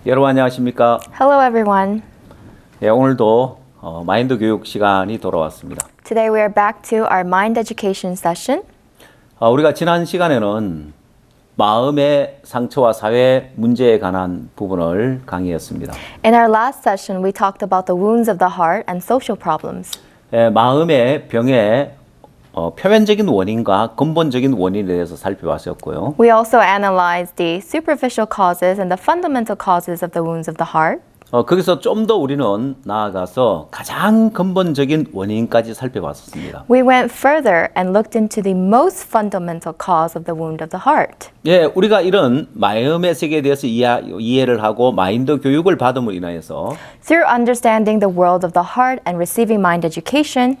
여러분 안녕하십니까? Hello, everyone. 예, 오늘도 마인드 교육 시간이 돌아왔습니다. Today we are back to our mind education session. 우리가 지난 시간에는 마음의 상처와 사회 문제에 관한 부분을 강의했습니다. In our last session, we talked about the wounds of the heart and social problems. 예, 마음의 병의 표면적인 원인과 근본적인 원인에 대해서 살펴봤었고요. We also analyzed the superficial causes and the fundamental causes of the wounds of the heart. 거기서 좀 더 우리는 나아가서 가장 근본적인 원인까지 살펴봤었습니다. We went further and looked into the most fundamental cause of the wound of the heart. 예, 우리가 이런 마음의 세계에 대해서 이해를 하고 마인드 교육을 받음으로 인하여서 Through understanding the world of the heart and receiving mind education,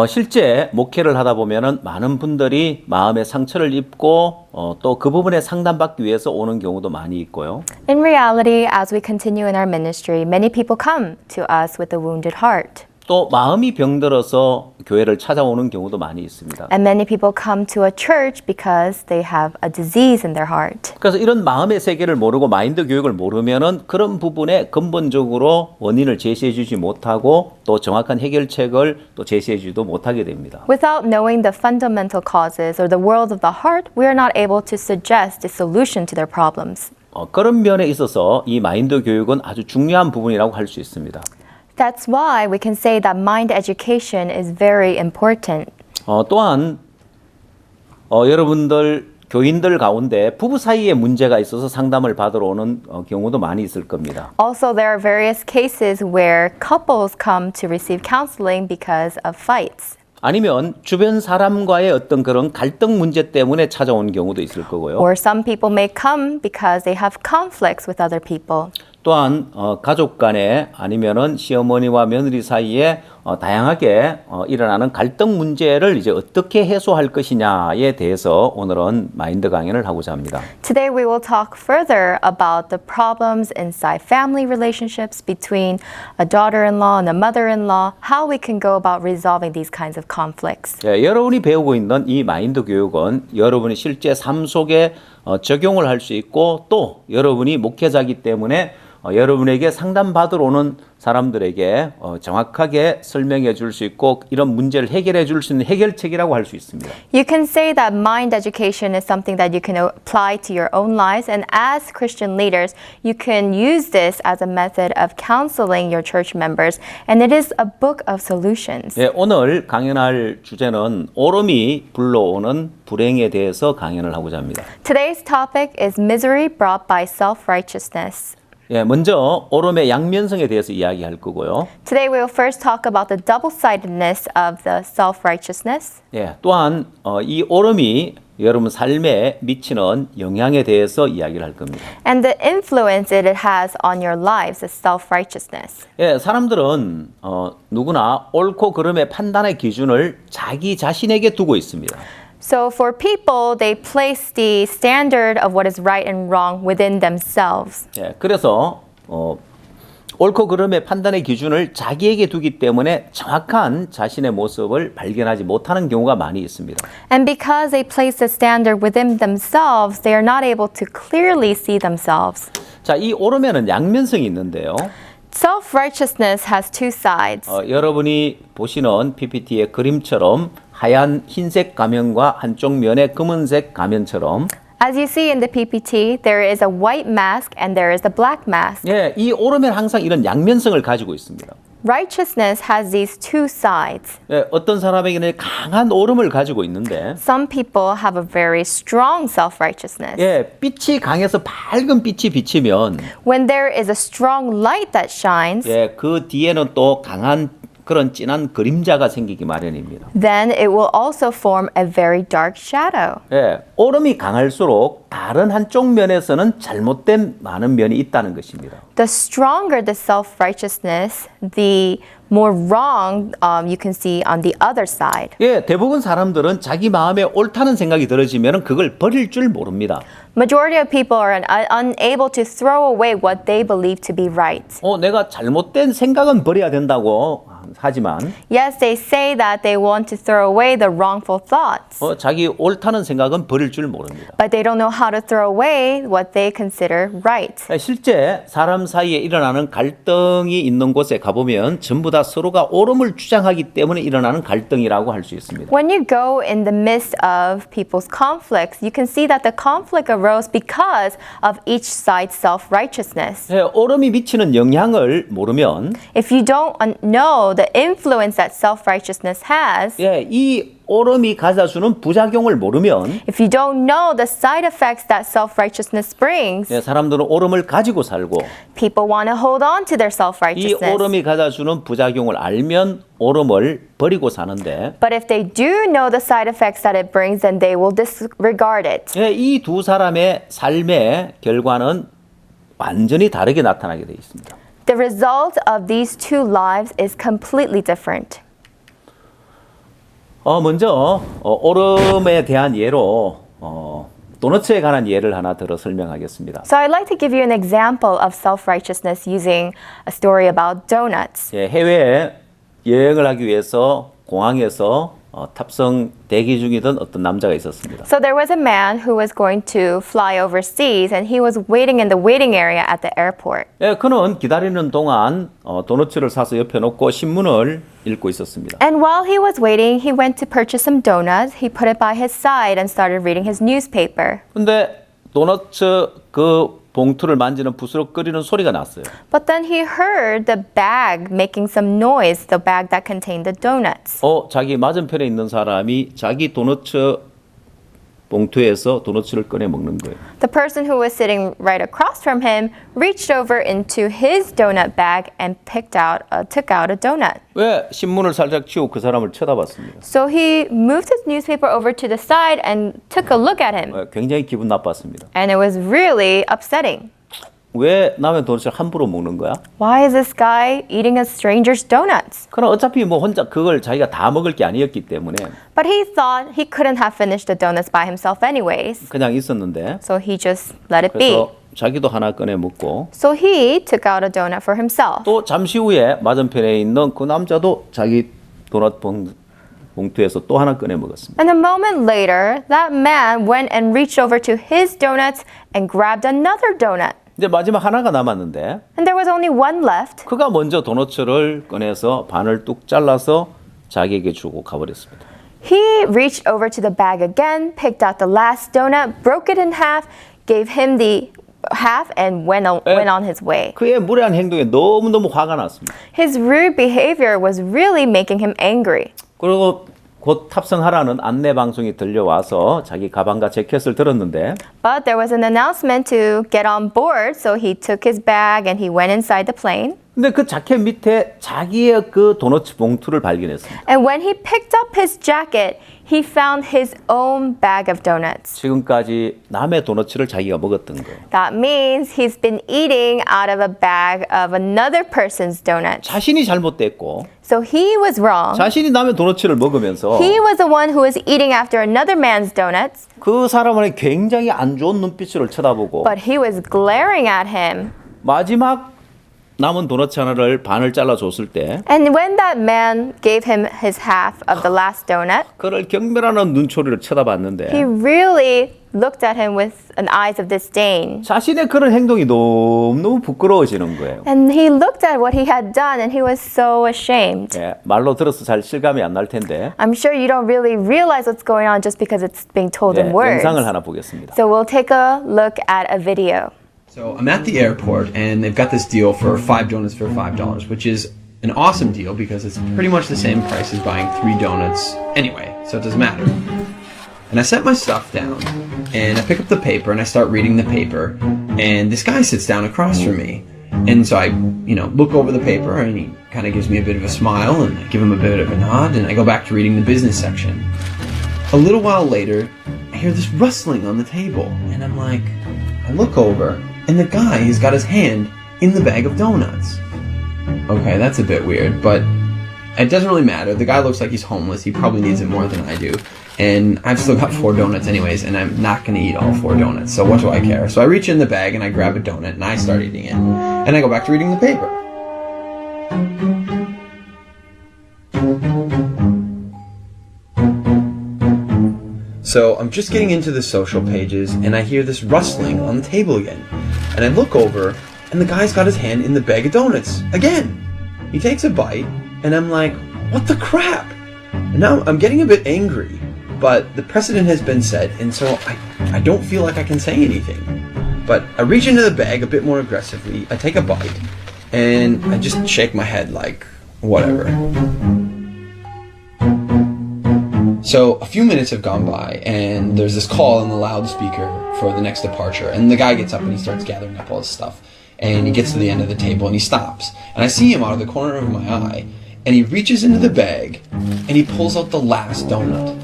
실제 목회를 하다 보면은 많은 분들이 마음의 상처를 입고 또 그 부분에 상담받기 위해서 오는 경우도 많이 있고요. in reality, as we continue in our ministry, many people come to us with a wounded heart. 또 마음이 병들어서 교회를 찾아오는 경우도 많이 있습니다. And many people come to a church because they have a disease in their heart. 그래서 이런 마음의 세계를 모르고 마인드 교육을 모르면은 그런 부분에 근본적으로 원인을 제시해 주지 못하고 또 정확한 해결책을 또 제시해 주지도 못하게 됩니다. Without knowing the fundamental causes or the world of the heart, we are not able to suggest a solution to their problems. 그런 면에 있어서 이 마인드 교육은 아주 중요한 부분이라고 할 수 있습니다. That's why we can say that mind education is very important. 또한 여러분들 교인들 가운데 부부 사이에 문제가 있어서 상담을 받으러 오는 경우도 많이 있을 겁니다. Also, there are various cases where couples come to receive counseling because of fights. 아니면 주변 사람과의 어떤 그런 갈등 문제 때문에 찾아오는 경우도 있을 거고요. Or some people may come because they have conflicts with other people. 또한 가족 간에 아니면은 시어머니와 며느리 사이에 다양하게 일어나는 갈등 문제를 이제 어떻게 해소할 것이냐에 대해서 오늘은 마인드 강연을 하고자 합니다. Today we will talk further about the problems inside family relationships between a daughter-in-law and a mother-in-law, how we can go about resolving these kinds of conflicts. 예, 여러분이 배우고 있는 이 마인드 교육은 여러분이 실제 삶 속에 적용을 할 수 있고 또 여러분이 목회자이기 때문에 여러분에게 상담받으러 오는 사람들에게 정확하게 설명해 줄 수 있고 이런 문제를 해결해 줄 수 있는 해결책이라고 할 수 있습니다. You can say that mind education is something that you can apply to your own lives, and as Christian leaders, you can use this as a method of counseling your church members, and it is a book of solutions. 예, 오늘 강연할 주제는 오름이 불러오는 불행에 대해서 강연을 하고자 합니다. Today's topic is misery brought by self-righteousness. 예, 먼저 오름의 양면성에 대해서 이야기할 거고요. Today we will first talk about the double-sidedness of the self-righteousness. 예, 또한 이 오름이 여러분 삶에 미치는 영향에 대해서 이야기를 할 겁니다. And the influence it has on your lives is self-righteousness. 예, 사람들은 누구나 옳고 그름의 판단의 기준을 자기 자신에게 두고 있습니다. So for people, they place the standard of what is right and wrong within themselves. 예, 그래서 옳고 그름의 판단의 기준을 자기에게 두기 때문에 정확한 자신의 모습을 발견하지 못하는 경우가 많이 있습니다. And because they place the standard within themselves, they are not able to clearly see themselves. 자, 이 오름에는 양면성이 있는데요. Self-righteousness has two sides. 여러분이 보시는 PPT의 그림처럼 하얀 흰색 가면과 한쪽 면에 검은색 가면처럼 As you see in the PPT, there is a white mask and there is a black mask. 예, 이 오름에는 항상 이런 양면성을 가지고 있습니다. Righteousness has these two sides. 예, 어떤 사람에게는 강한 오름을 가지고 있는데 Some people have a very strong self-righteousness. 예, 빛이 강해서 밝은 빛이 비치면 When there is a strong light that shines, 예, 그 뒤에는 또 강한 그런 진한 그림자가 생기기 마련입니다. then it will also form a very dark shadow. 예, 오름이 강할수록 다른 한쪽 면에서는 잘못된 많은 면이 있다는 것입니다. The stronger the self-righteousness, the more wrong you can see on the other side. 예, 대부분 사람들은 자기 마음에 옳다는 생각이 들어지면 그걸 버릴 줄 모릅니다. Majority of people are unable to throw away what they believe to be right. 내가 잘못된 생각은 버려야 된다고 하지만 Yes, they say that they want to throw away the wrongful thoughts, 자기 옳다는 생각은 버릴 줄 모릅니다. but they don't know how to throw away what they consider right. 실제 사람 사이에 일어나는 갈등이 있는 곳에 가보면 전부 다 서로가 옳음을 주장하기 때문에 일어나는 갈등이라고 할 수 있습니다. When you go in the midst of people's conflicts, you can see that the conflict arose because of each side's self-righteousness. 옳음이 미치는 영향을 모르면 If you don't know the influence that self-righteousness has, 이 옳음이 가져주는 부작용을 모르면 if you don't know the side effects that self-righteousness brings, 사람들은 옳음을 가지고 살고 people want to hold on to their 이 self-righteousness. 옳음이 가져주는 부작용을 알면 옳음을 버리고 사는데 But if they do know the side effects that it brings, then they will disregard it. 이 두 사람의 삶의 결과는 완전히 다르게 나타나게 되어 있습니다. The result of these two lives is completely different. 먼저 옳음에 대한 예로 도너츠에 관한 예를 하나 들어 설명하겠습니다. So I'd like to give you an example of self-righteousness using a story about donuts. 해외에 여행을 하기 위해서 공항에서 탑승 대기 중이던 어떤 남자가 있었습니다. So there was a man who was going to fly overseas and he was waiting in the waiting area at the airport. 그는 기다리는 동안 도너츠를 사서 옆에 놓고 신문을 읽고 있었습니다. And while he was waiting, he went to purchase some donuts. He put it by his side and started reading his newspaper. 근데 도너츠 그 봉투를 만지는 부스럭거리는 소리가 났어요. But then he heard the bag making some noise, the bag that contained the donuts. 자기 맞은편에 있는 사람이 자기 도너츠 봉투에서 도너츠를 꺼내 먹는 거예요. The person who was sitting right across from him reached over into his donut bag and took out a donut. 왜 신문을 살짝 치우고 그 사람을 쳐다봤습니다. So he moved his newspaper over to the side and took a look at him. 굉장히 기분 나빴습니다. And it was really upsetting. 왜 남의 도너츠를 함부로 먹는 거야? Why is this guy eating a stranger's donuts? 그럼 어차피 뭐 혼자 그걸 자기가 다 먹을 게 아니었기 때문에 But he thought he couldn't have finished the donuts by himself anyways. 그냥 있었는데 So he just let it be. 그래서 자기도 하나 꺼내 먹고 So he took out a donut for himself. 또 잠시 후에 맞은편에 있는 그 남자도 자기 도넛 봉투에서 또 하나 꺼내 먹었습니다. And a moment later, that man went and reached over to his donuts and grabbed another donut. 이제 마지막 하나가 남았는데 And there was only one left. 그가 먼저 도너츠를 꺼내서 반을 뚝 잘라서 자기에게 주고 가버렸습니다. He reached over to the bag again, picked out the last donut, broke it in half, gave him the half, and went on his way. 그의 무례한 행동에 너무너무 화가 났습니다. His rude behavior was really making him angry. 그리고 곧 탑승하라는 안내 방송이 들려와서 자기 가방과 재킷을 들었는데 But there was an announcement to get on board, so he took his bag and he went inside the plane. 근데 그 자켓 밑에 자기의 그 도너츠 봉투를 발견했습니다. And when he picked up his jacket, he found his own bag of donuts. 지금까지 남의 도너츠를 자기가 먹었던 거예요. That means he's been eating out of a bag of another person's donuts. 자신이 잘못됐고 So he was wrong. 자신이 남의 도너츠를 먹으면서 He was the one who was eating after another man's donuts, 그 사람을 굉장히 안 좋은 눈빛으로 쳐다보고 but he was glaring at him. 마지막 남은 도너츠 하나를 반을 잘라줬을 때 And when that man gave him his half of the last donut, 그를 경멸하는 눈초리를 he 쳐다봤는데 really looked at him with an eyes of disdain. 자신의 그런 행동이 너무너무 부끄러워지는 거예요. And he looked at what he had done and he was so ashamed. 말로 들어서 잘 실감이 안 날 텐데 I'm sure you don't really realize what's going on just because it's being told in words. 영상을 하나 보겠습니다. So we'll take a look at a video. So I'm at the airport and they've got this deal for 5 donuts for $5, which is an awesome deal because it's pretty much the same price as buying 3 donuts anyway, so it doesn't matter. And I set my stuff down and I pick up the paper and I start reading the paper and this guy sits down across from me. And so I, look over the paper and he kind of gives me a bit of a smile and I give him a bit of a nod and I go back to reading the business section. A little while later, I hear this rustling on the table and I'm like, I look over and the guy has got his hand in the bag of donuts. Okay, that's a bit weird, but it doesn't really matter. The guy looks like he's homeless. He probably needs it more than I do. And I've still got 4 donuts anyways, and I'm not going to eat all 4 donuts, so what do I care? So I reach in the bag and I grab a donut and I start eating it. And I go back to reading the paper. So I'm just getting into the social pages and I hear this rustling on the table again. And I look over and the guy's got his hand in the bag of donuts again. He takes a bite and I'm like, what the crap? And now I'm getting a bit angry, but the precedent has been set and so I don't feel like I can say anything. But I reach into the bag a bit more aggressively, I take a bite, and I just shake my head like, whatever. So a few minutes have gone by, and there's this call on the loudspeaker for the next departure, and the guy gets up and he starts gathering up all his stuff, and he gets to the end of the table and he stops, and I see him out of the corner of my eye, and he reaches into the bag, and he pulls out the last donut.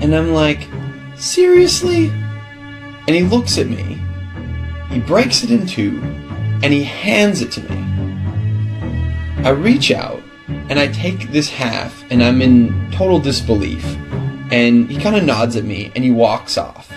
And I'm like, seriously? And he looks at me, he breaks it in two, and he hands it to me. I reach out, and I take this half, and I'm in total disbelief. And he kind of nods at me, and he walks off.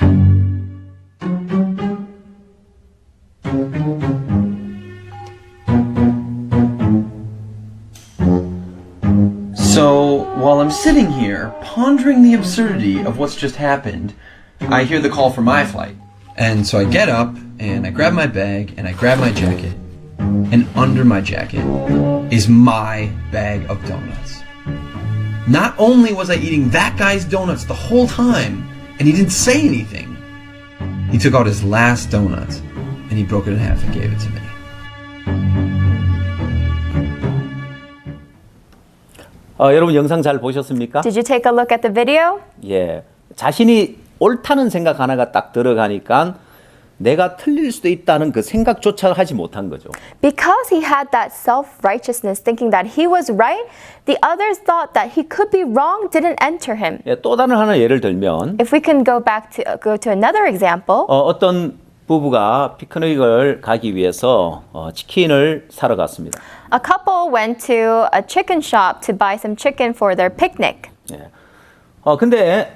So, while I'm sitting here, pondering the absurdity of what's just happened, I hear the call for my flight. And so I get up, and I grab my bag, and I grab my jacket. And under my jacket is my bag of donuts. Not only was I eating that guy's donuts the whole time, and he didn't say anything, he took out his last donut, and he broke it in half and gave it to me. 여러분 영상 잘 보셨습니까? Did you take a look at the video? 예, 자신이 옳다는 생각 하나가 딱 들어가니까 내가 틀릴 수도 있다는 그 생각조차 하지 못한 거죠. Because he had that self-righteousness, thinking that he was right, the others thought that he could be wrong didn't enter him. 예, 또 다른 하나 예를 들면 If we can go to another example, 어떤 부부가 피크닉을 가기 위해서 치킨을 사러 갔습니다. a couple went to a chicken shop to buy some chicken for their picnic. 예. 근데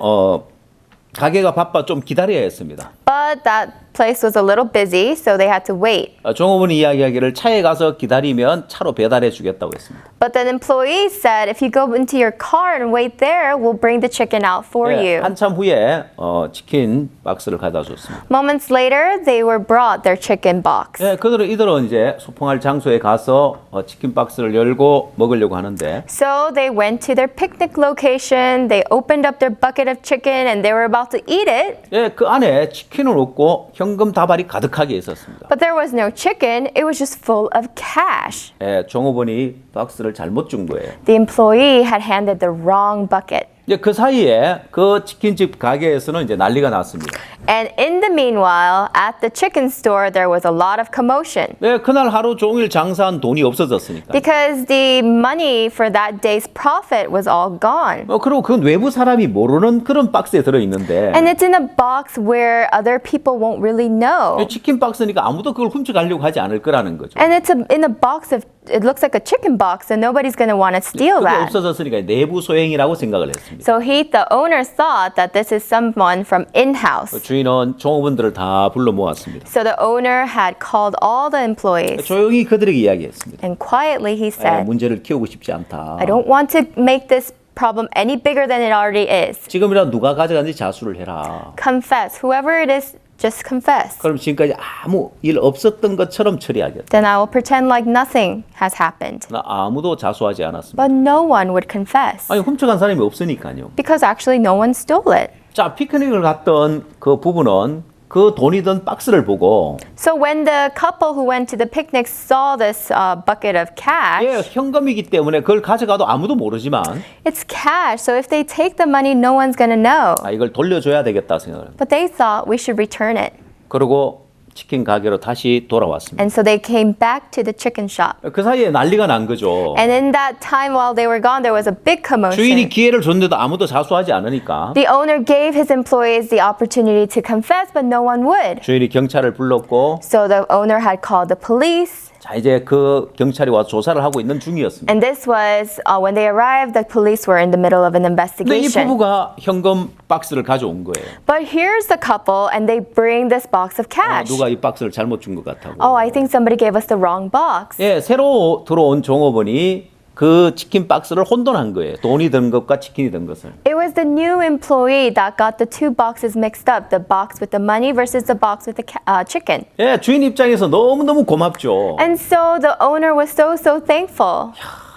가게가 바빠 좀 기다려야 했습니다. But that place was a little busy, so they had to wait. 종업원이 이야기하기를 차에 가서 기다리면 차로 배달해 주겠다고 했습니다. But then employees said, if you go into your car and wait there, we'll bring the chicken out for 예, you. 한참 후에 치킨 박스를 가져다 줬습니다. Moments later, they were brought their chicken box. 예, 이들은 이제 소풍할 장소에 가서 치킨 박스를 열고 먹으려고 하는데 So they went to their picnic location, they opened up their bucket of chicken, and they were about to eat it. 예, 그 안에 치킨은 없고 현금 다발이 가득하게 있었습니다. But there was no chicken, it was just full of cash. 예, 종업원이 박스를 잘못 준 거예요. The employee had handed the wrong bucket. 이제 그 사이에 그 치킨집 가게에서는 이제 난리가 났습니다. And in the meanwhile, at the chicken store, there was a lot of commotion. 네, 그날 하루 종일 장사한 돈이 없어졌으니까. Because the money for that day's profit was all gone. 그리고 그 외부 사람이 모르는 그런 박스에 들어 있는데 And it's in a box where other people won't really know. 치킨 박스니까 아무도 그걸 훔쳐가려고 하지 않을 거라는 거죠. And it's in a box of, it looks like a chicken box, so nobody's going to want to steal 그게 that. 없어졌으니까 내부 소행이라고 생각을 했습니다. So the owner thought that this is someone from in-house. 주인은 종업원들을 다 불러 모았습니다. So the owner had called all the employees. 조용히 그들에게 이야기했습니다. And quietly he said, 문제를 키우고 싶지 않다. I don't want to make this problem any bigger than it already is. 지금이라도 누가 가져간지 자수를 해라. Confess. Whoever it is, just confess. 그럼 지금까지 아무 일 없었던 것처럼 처리하겠다. Then I will pretend like nothing has happened. 나 아무도 자수하지 않았습니다. But no one would confess. 아니 훔쳐간 사람이 없으니까요. Because actually no one stole it. 자, 피크닉을 갔던 그 부부는 그 돈이 든 박스를 보고 So when the couple who went to the picnic saw this bucket of cash, 예, 현금이기 때문에 그걸 가져가도 아무도 모르지만 it's cash. So if they take the money, no one's going to know. 이걸 돌려줘야 되겠다 생각을. But they thought we should return it. 그리고 치킨 가게로 다시 돌아왔습니다. And so they came back to the chicken shop. 그 사이에 난리가 난 거죠. And in that time while they were gone, there was a big commotion. 주인이 기회를 줬는데도 아무도 자수하지 않으니까 The owner gave his employees the opportunity to confess, but no one would. 주인이 경찰을 불렀고 So the owner had called the police. 자 이제 그 경찰이 와서 조사를 하고 있는 중이었습니다. And this was when they arrived, the police were in the middle of an 근데 이 investigation. 부부가 현금 박스를 가져온 거예요. But here's the couple, and they bring this box of cash. 누가 이 박스를 잘못 준 것 같다고. Oh, I think somebody gave us the wrong box. 예, 새로 들어온 종업원이 그 치킨 박스를 혼돈한 거예요. 돈이 든 것과 치킨이 든 것을. It was the new employee that got the two boxes mixed up, the box with the money versus the box with the chicken. 예, 주인 입장에서 너무너무 고맙죠. And so the owner was so thankful.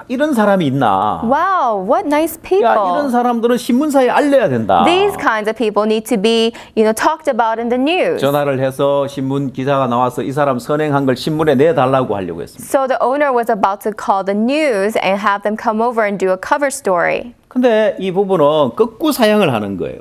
이런 사람이 있나? Wow, what nice 야, 이런 people. 사람들은 신문사에 알려야 된다. These kinds of people need to be, talked about in the news. 전화를 해서 신문 기자가 나와서 이 사람 선행한 걸 신문에 내달라고 하려고 했습니다. So the owner was about to call the news and have them come over and do a cover story. 근데 이 부분은 극구 사양을 하는 거예요.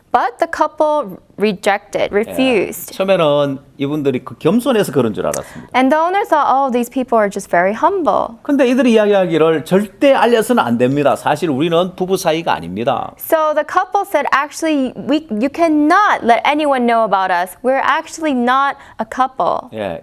But the couple rejected, refused. 처음에는 이분들이 그 겸손해서 그런 줄 알았습니다. And the owner thought, oh, these people are just very humble. 근데 이들이 이야기하기를 절대 알려서는 안 됩니다. 사실 우리는 부부 사이가 아닙니다. So the couple said, actually, you cannot let anyone know about us. We're actually not a couple. 예,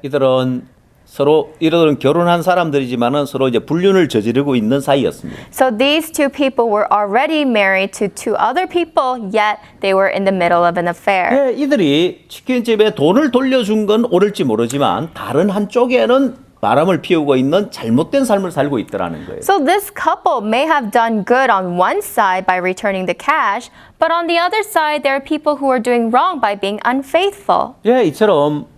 이들은 결혼한 사람들이지만은 서로 이제 불륜을 저지르고 있는 사이였습니다. So these two people were already married to two other people, yet they were in the middle of an affair. 예, 이들이 치킨집에 돈을 돌려준 건 옳을지 모르지만 다른 한쪽에는 바람을 피우고 있는 잘못된 삶을 살고 있더라는 거예요. So this couple may have done good on one side by returning the cash, but on the other side, there are people who are doing wrong by being unfaithful. 예, 이처럼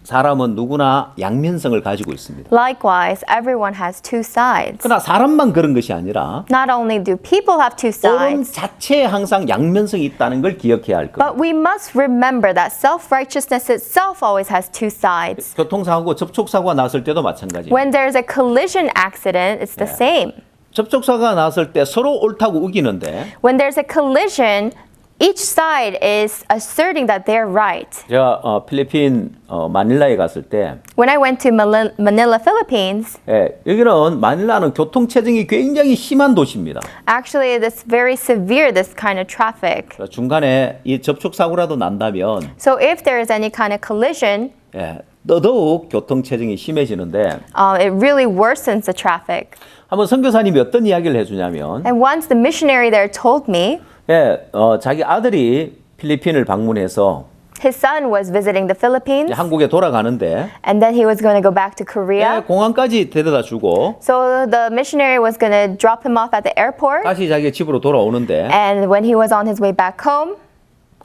사람은 누구나 양면성을 가지고 있습니다. Likewise, everyone has two sides. 그러나 사람만 그런 것이 아니라 Not only do people have two 옳은 sides, 자체에 항상 양면성이 있다는 걸 기억해야 할 겁니다. but we must remember that self-righteousness itself always has two sides. 교통사고, 접촉사고가 났을 때도 마찬가지입니다. When there's a collision accident, it's the same. 접촉사고가 났을 때 서로 옳다고 우기는데 When there's a collision, each side is asserting that they're right. 제가 필리핀 마닐라에 갔을 때 When I went to Manila, Philippines, 예, 여기는 마닐라는 교통체증이 굉장히 심한 도시입니다. actually it's very severe, this kind of traffic. 중간에 이 접촉사고라도 난다면 So if there is any kind of collision, 예, 더더욱 교통체증이 심해지는데 it really worsens the traffic. 한번 선교사님이 어떤 이야기를 해주냐면 And once the missionary there told me, 예, 자기 아들이 필리핀을 방문해서 his son was visiting the Philippines, 이제 한국에 돌아가는데 and then he was going to go back to 예, Korea. 공항까지 데려다 주고 So the missionary was going to drop him off at the airport, 다시 자기 집으로 돌아오는데 and when he was on his way back home,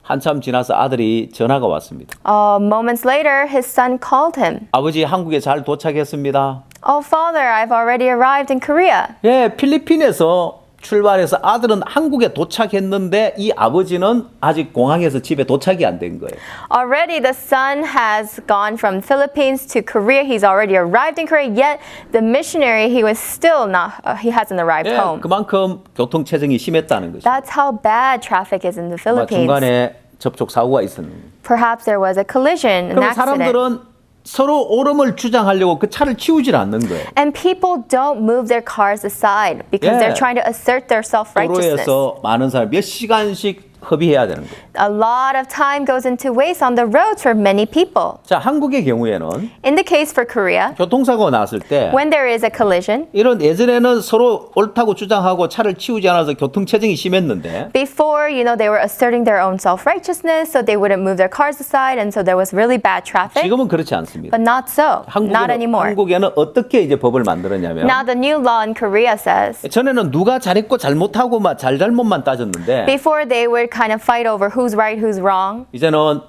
한참 지나서 아들이 전화가 왔습니다. moments later, his son called him. 아버지 한국에 잘 도착했습니다. Oh, father, I've already arrived in Korea. 예, 필리핀에서 출발해서 아들은 한국에 도착했는데 이 아버지는 아직 공항에서 집에 도착이 안 된 거예요. Already the son has gone from Philippines to Korea. He's already arrived in Korea, yet the missionary, he was still not, he hasn't arrived 예, home. 그만큼 교통체증이 심했다는 것이죠. That's how bad traffic is in the 아마 Philippines. 중간에 접촉 사고가 있었는데. Perhaps there was a collision, an 그럼 accident. 사람들은 서로 옳음을 주장하려고 그 차를 치우질 않는 거예요. And people don't move their cars aside because Yeah. they're trying to assert their self-righteousness. 도로에서 많은 사람 몇 시간씩 허비해야 되는 거예요. A lot of time goes into waste on the roads for many people. 자, 한국의 경우에는 In the case for Korea, 교통사고가 났을 때 when there is a collision, 이런 예전에는 서로 옳다고 주장하고 차를 치우지 않아서 교통체증이 심했는데 before, they were asserting their own self-righteousness, so they wouldn't move their cars aside, and so there was really bad traffic. 지금은 그렇지 않습니다. But not so. Not anymore. 한국에는 어떻게 이제 법을 만들었냐면 Now the new law in Korea says, 전에는 누가 잘했고 잘못하고 막 잘잘못만 따졌는데 before they would kind of fight over who's right, who's wrong. 이제는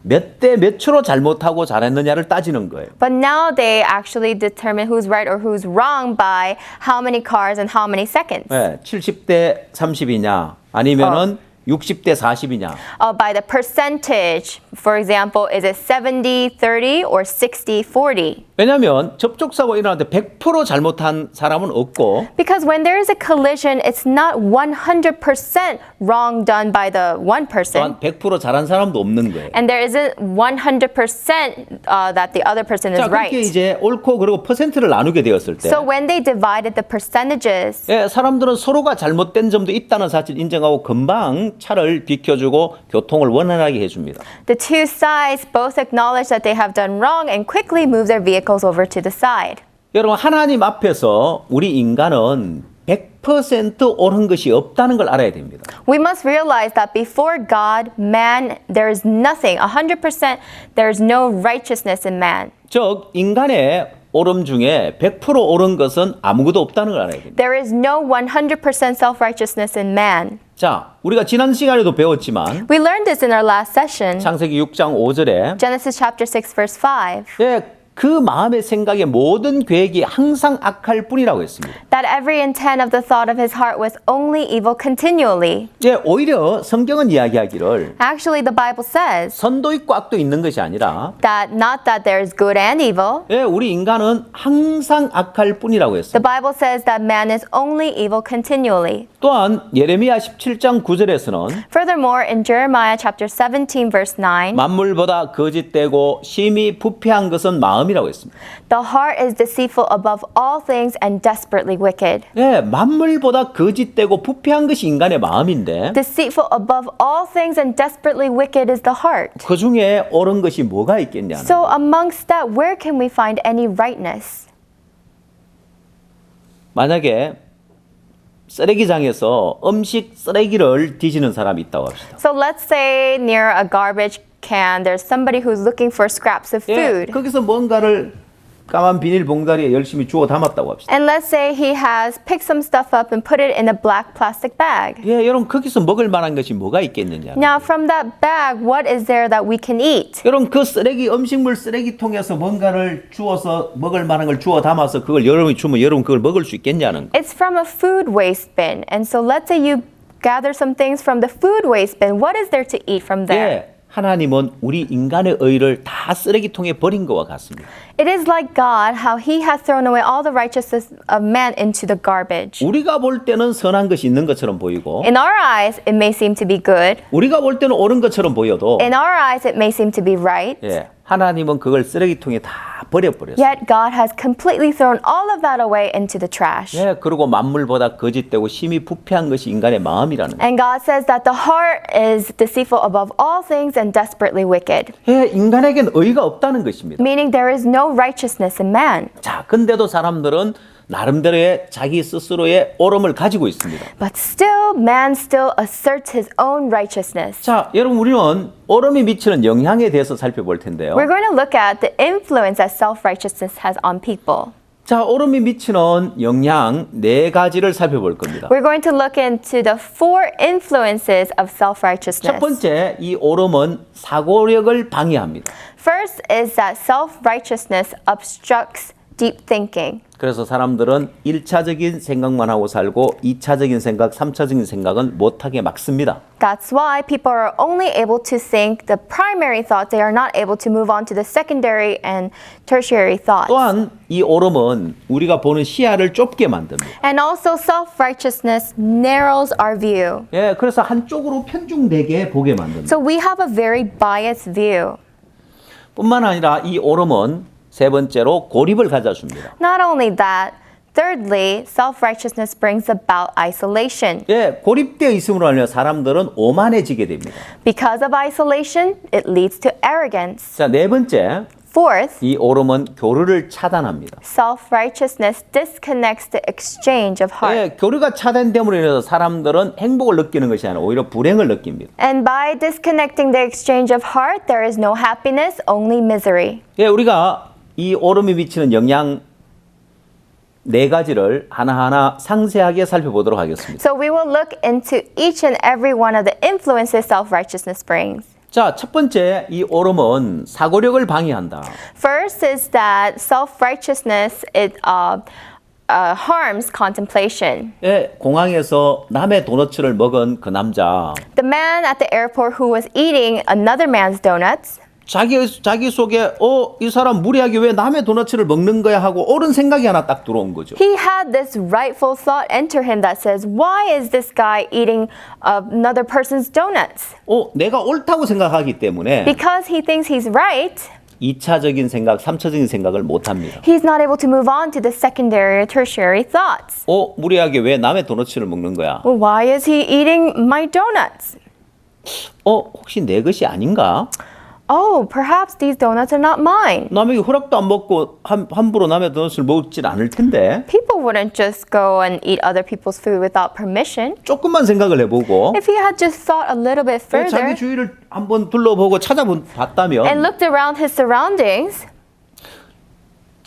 몇 대 몇 초로 잘못하고 잘했느냐를 따지는 거예요. But now they actually determine who's right or who's wrong by how many cars and how many seconds. 네, 70대 30이냐 아니면은 60대 40이냐. By the percentage, for example, is it 70-30 or 60-40? 왜냐하면 접촉사고 일어날 때 100% 잘못한 사람은 없고 Because when there is a collision, it's not 100% wrong done by the one person. 또한 100% 잘한 사람도 없는 거예요. And there isn't 100% that the other person is 자, 그렇게 right. 이제 옳고 그리고 퍼센트를 나누게 되었을 때 So when they divided the percentages, 예, 사람들은 서로가 잘못된 점도 있다는 사실을 인정하고 금방 차를 비켜주고 교통을 원활하게 해줍니다. the two sides both acknowledge that they have done wrong and quickly move their vehicles over to the side. 여러분 하나님 앞에서 우리 인간은 100% 옳은 것이 없다는 걸 알아야 됩니다. We must realize that before God, man, there is nothing, 100%, there is no righteousness in man. 즉 인간의 옳음 중에 100% 옳은 것은 아무것도 없다는 걸 알아야 됩니다. There is no 100% self-righteousness in man. 자, 우리가 지난 시간에도 배웠지만 We learned this in our last session. 창세기 6장 5절에 Genesis chapter 6 verse 5. 예, 그 마음의 생각의 모든 계획이 항상 악할 뿐이라고 했습니다. That every intent of the thought of his heart was only evil continually. 예, 오히려 성경은 이야기하기를 Actually, the Bible says 선도 있고 악도 있는 것이 아니라 that not that there is good and evil. 예, 우리 인간은 항상 악할 뿐이라고 The 했습니다. Bible says that man is only evil continually. 또한 예레미야 17장 9절에서는 Furthermore, in Jeremiah chapter 17 verse 9, 만물보다 거짓되고 심히 부패한 것은 마음이라고 했습니다. the heart is deceitful above all things and desperately wicked. 예, 만물보다 거짓되고 부패한 것이 인간의 마음인데 Deceitful above all things and desperately wicked is the heart. 그 중에 옳은 것이 뭐가 있겠냐는 So amongst that, where can we find any rightness? 만약에 쓰레기장에서 음식 쓰레기를 뒤지는 사람이 있다고 합시다. So let's say near a garbage can, there's somebody who's looking for scraps of 예, food. 거기서 뭔가를 까만 비닐 봉다리에 열심히 주워 담았다고 합시다. And let's say he has picked some stuff up and put it in a black plastic bag. 예, 여러분 거기서 먹을 만한 것이 뭐가 있겠느냐? Now, from that bag, what is there that we can eat? 여러분 그 쓰레기 음식물 쓰레기통에서 뭔가를 주워서 먹을 만한 걸 주워 담아서 그걸 여러분이 주면 여러분 그걸 먹을 수 있겠냐는 거. It's from a food waste bin. And so let's say you gather some things from the food waste bin. What is there to eat from there? 예, 하나님은 우리 인간의 의를 다 쓰레기통에 버린 것과 같습니다. It is like God, how he has thrown away all the righteousness of man into the garbage. 우리가 볼 때는 선한 것이 있는 것처럼 보이고 In our eyes, it may seem to be good. 우리가 볼 때는 옳은 것처럼 보여도 In our eyes, it may seem to be right. 예, 하나님은 그걸 쓰레기통에 다 버려버렸어요. Yet God has completely thrown all of that away into the trash. 예, 그리고 만물보다 거짓되고 심히 부패한 것이 인간의 마음이라는 거예요. And God says that the heart is deceitful above all things and desperately wicked. 예, 인간에겐 의가 없다는 것입니다. Meaning there is no righteousness in man. 자, 근데도 사람들은 나름대로의 자기 스스로의 옳음을 가지고 있습니다. But still, man still asserts his own righteousness. 자, 여러분 우리는 옳음이 미치는 영향에 대해서 살펴볼 텐데요. We're going to look at the influence that self-righteousness has on people. 자, 옳음이 미치는 영향 네 가지를 살펴볼 겁니다. We're going to look into the 4 influences of 첫 self-righteousness. 번째, 이 옳음은 사고력을 방해합니다. First is that self-righteousness obstructs deep thinking. 그래서 사람들은 1차적인 생각만 하고 살고 2차적인 생각, 3차적인 생각은 못하게 막습니다. That's why people are only able to think the primary thoughts. They are not able to move on to the secondary and tertiary thoughts. 또한 이 옳음은 우리가 보는 시야를 좁게 만듭니다. And also self-righteousness narrows our view. 예, 그래서 한쪽으로 편중되게 보게 만듭니다. So we have a very biased view. 뿐만 아니라 이 옳음은 세 번째로 고립을 가져줍니다. Not only that, thirdly, self-righteousness brings about isolation. 예, 고립되어 있음으로 하면 사람들은 오만해지게 됩니다. Because of isolation, it leads to arrogance. 자, 네 번째, Fourth, 이 옳음은 교류를 차단합니다. self-righteousness disconnects the exchange of heart. 예, 교류가 차단됨으로 인해서 사람들은 행복을 느끼는 것이 아니라 오히려 불행을 느낍니다. And by disconnecting the exchange of heart, there is no happiness, only misery. 예, 우리가 이 옳음이 미치는 영향 네 가지를 하나하나 상세하게 살펴보도록 하겠습니다. So we will look into each and every one of the influences self-righteousness brings. 자, 첫 번째, 이 옳음은 사고력을 방해한다. First is that self-righteousness harms contemplation. 예, 공항에서 남의 도너츠를 먹은 그 남자, The man at the airport who was eating another man's donuts, 자기 속에 이 사람 무리하게 왜 남의 도너츠를 먹는 거야 하고 옳은 생각이 하나 딱 들어온 거죠. he had this rightful thought enter him that says, why is this guy eating another person's donuts? 내가 옳다고 생각하기 때문에 Because he thinks he's right, 2차적인 생각, 3차적인 생각을 못 합니다. he's not able to move on to the secondary or tertiary thoughts. 무리하게 왜 남의 도너츠를 먹는 거야? Well, why is he eating my donuts? 혹시 내 것이 아닌가? Oh, perhaps these donuts are not mine. 남에게 허락도 안 먹고 함부로 남의 도넛을 먹질 않을 텐데 People wouldn't just go and eat other people's food without permission. 조금만 생각을 해보고 If he had just thought a little bit 자기 further 주위를 한번 둘러보고 and 찾아봤다면 looked around his surroundings,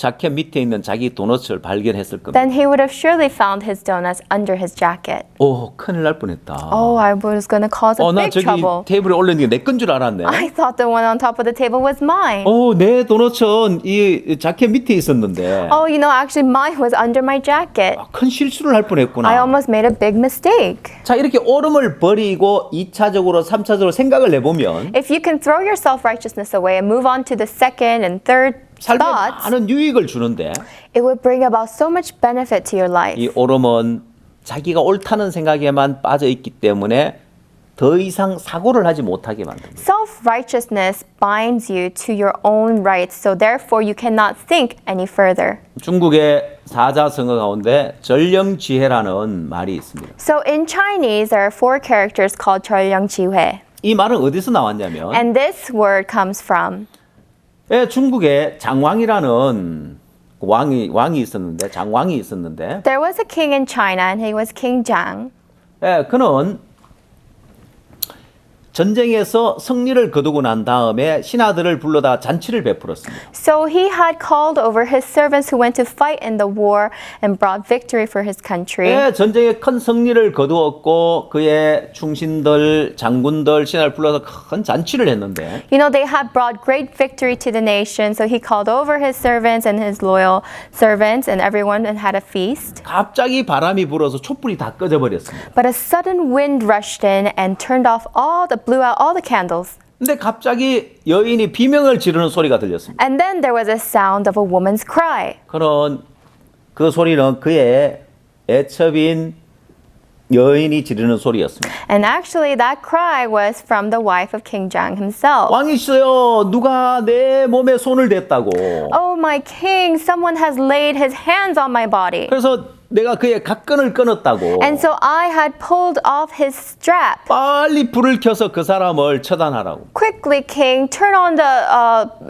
자켓 밑에 있는 자기 도넛을 발견했을 겁니다. then he would have surely found his donuts under his jacket. 오, 큰일 날 뻔했다. Oh, I was going to cause a 나 big 저기 trouble. 테이블에 올렸는 게 내 건 줄 알았네. I thought the one on top of the table was mine. 내 도넛은 이 자켓 밑에 있었는데 Oh, actually mine was under my jacket. 큰 실수를 할 뻔했구나. I almost made a big mistake. 자, 이렇게 오름을 버리고 2차적으로 3차적으로 생각을 내보면 If you can throw your self-righteousness away and move on to the second and third 삶에 thoughts, 많은 유익을 주는데 it would bring about so much benefit to your life. 이 오름은 자기가 옳다는 생각에만 빠져 있기 때문에 더 이상 사고를 하지 못하게 만듭니다. Self-righteousness binds you to your own rights, so therefore you cannot think any further. 중국의 사자성어 가운데 전령지혜라는 말이 있습니다. So in Chinese, there are 4 characters called 절령지회. 이 말은 어디서 나왔냐면 And this word comes from 중국에 장왕이라는 왕이 있었는데 장왕이 있었는데 there was a king in China and he was King Jiang. 그는 전쟁에서 승리를 거두고 난 다음에 신하들을 불러다 잔치를 베풀었습니다. So he had called over his servants who went to fight in the war and brought victory for his country. 전쟁에 큰 승리를 거두었고 그의 충신들, 장군들, 신하를 불러서 큰 잔치를 했는데 They had brought great victory to the nation, so he called over his servants and his loyal servants and everyone and had a feast. 갑자기 바람이 불어서 촛불이 다 꺼져 버렸습니다. But a sudden wind rushed in and blew out all the candles. 근데 갑자기 여인이 비명을 지르는 소리가 들렸습니다. And then there was a sound of a woman's cry. 그 소리는 그의 애첩인 여인이 지르는 소리였습니다. And actually that cry was from the wife of King Jiang himself. 왕이시여, 누가 내 몸에 손을 댔다고. Oh my king, someone has laid his hands on my body. 그래서 내가 그의 각근을 끊었다고. And so I had pulled off his strap. 빨리 불을 켜서 그 사람을 처단하라고. Quickly, king, turn on the